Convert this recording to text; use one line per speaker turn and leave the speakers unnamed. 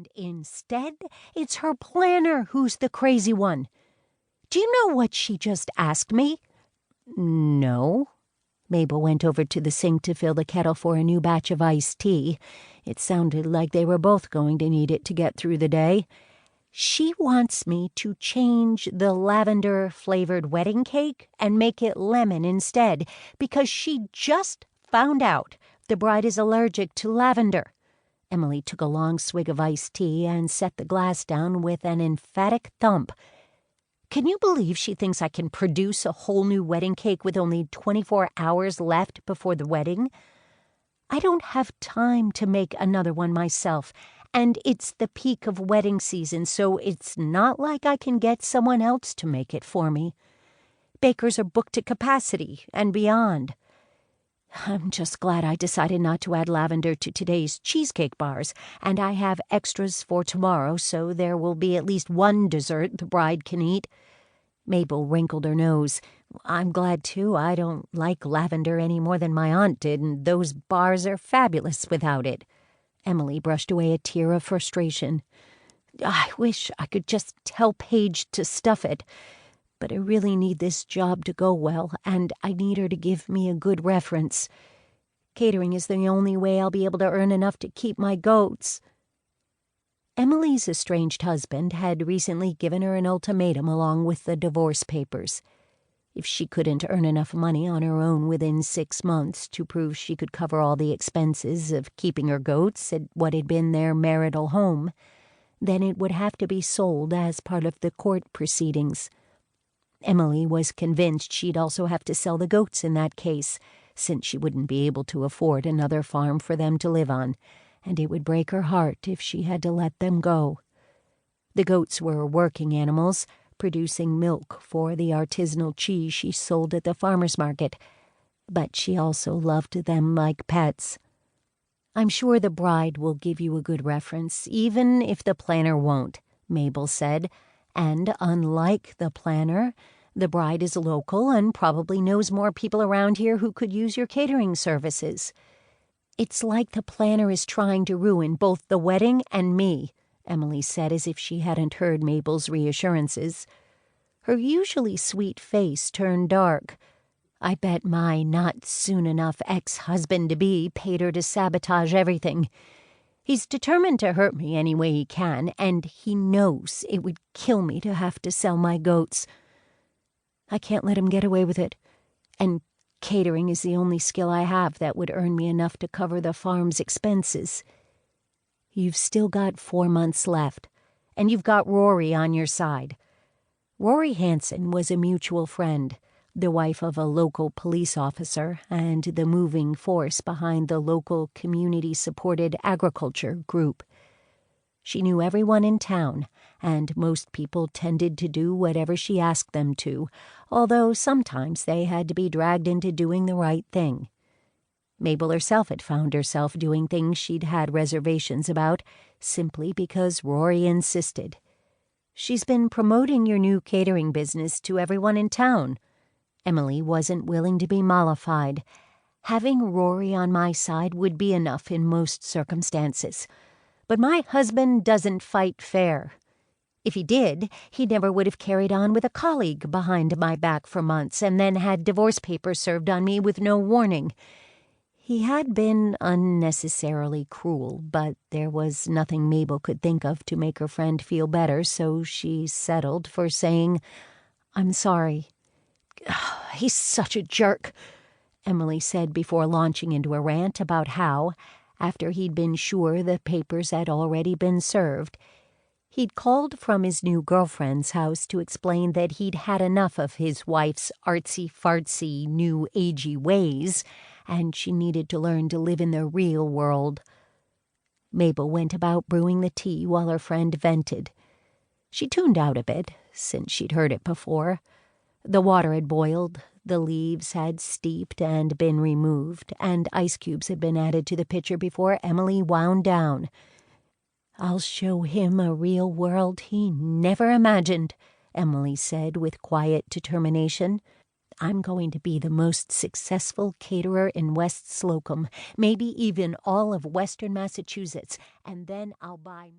And instead, it's her planner who's the crazy one. Do you know what she just asked me?" "No." Mabel went over to the sink to fill the kettle for a new batch of iced tea. It sounded like they were both going to need it to get through the day. "She wants me to change the lavender-flavored wedding cake and make it lemon instead, because she just found out the bride is allergic to lavender." Emily took a long swig of iced tea and set the glass down with an emphatic thump. "Can you believe she thinks I can produce a whole new wedding cake with only 24 hours left before the wedding? I don't have time to make another one myself, and it's the peak of wedding season, so it's not like I can get someone else to make it for me. Bakers are booked to capacity and beyond. I'm just glad I decided not to add lavender to today's cheesecake bars, and I have extras for tomorrow, so there will be at least one dessert the bride can eat." Mabel wrinkled her nose. "I'm glad, too. I don't like lavender any more than my aunt did, and those bars are fabulous without it." Emily brushed away a tear of frustration. "I wish I could just tell Paige to stuff it. But I really need this job to go well, and I need her to give me a good reference. Catering is the only way I'll be able to earn enough to keep my goats." Emily's estranged husband had recently given her an ultimatum along with the divorce papers. If she couldn't earn enough money on her own within 6 months to prove she could cover all the expenses of keeping her goats at what had been their marital home, then it would have to be sold as part of the court proceedings. Emily was convinced she'd also have to sell the goats in that case, since she wouldn't be able to afford another farm for them to live on, and it would break her heart if she had to let them go. The goats were working animals, producing milk for the artisanal cheese she sold at the farmer's market, but she also loved them like pets. "I'm sure the bride will give you a good reference, even if the planner won't," Mabel said, "and unlike the planner, the bride is local and probably knows more people around here who could use your catering services." "It's like the planner is trying to ruin both the wedding and me," Emily said as if she hadn't heard Mabel's reassurances. Her usually sweet face turned dark. "I bet my not-soon-enough ex-husband-to-be paid her to sabotage everything. He's determined to hurt me any way he can, and he knows it would kill me to have to sell my goats. I can't let him get away with it, and catering is the only skill I have that would earn me enough to cover the farm's expenses. You've still got 4 months left, and you've got Rory on your side." Rory Hanson was a mutual friend, the wife of a local police officer and the moving force behind the local community-supported agriculture group. She knew everyone in town, and most people tended to do whatever she asked them to, although sometimes they had to be dragged into doing the right thing. Mabel herself had found herself doing things she'd had reservations about, simply because Rory insisted. "She's been promoting your new catering business to everyone in town." Emily wasn't willing to be mollified. Having Rory on my side would be enough in most circumstances. But my husband doesn't fight fair. If he did, he never would have carried on with a colleague behind my back for months and then had divorce papers served on me with no warning. He had been unnecessarily cruel, but there was nothing Mabel could think of to make her friend feel better, so she settled for saying, "I'm sorry." "He's such a jerk," Emily said before launching into a rant about how, after he'd been sure the papers had already been served, he'd called from his new girlfriend's house to explain that he'd had enough of his wife's artsy-fartsy, new-agey ways, and she needed to learn to live in the real world. Mabel went about brewing the tea while her friend vented. She tuned out a bit, since she'd heard it before. The water had boiled, the leaves had steeped and been removed, and ice cubes had been added to the pitcher before Emily wound down. "I'll show him a real world he never imagined," Emily said with quiet determination. "I'm going to be the most successful caterer in West Slocum, maybe even all of Western Massachusetts, and then I'll buy..."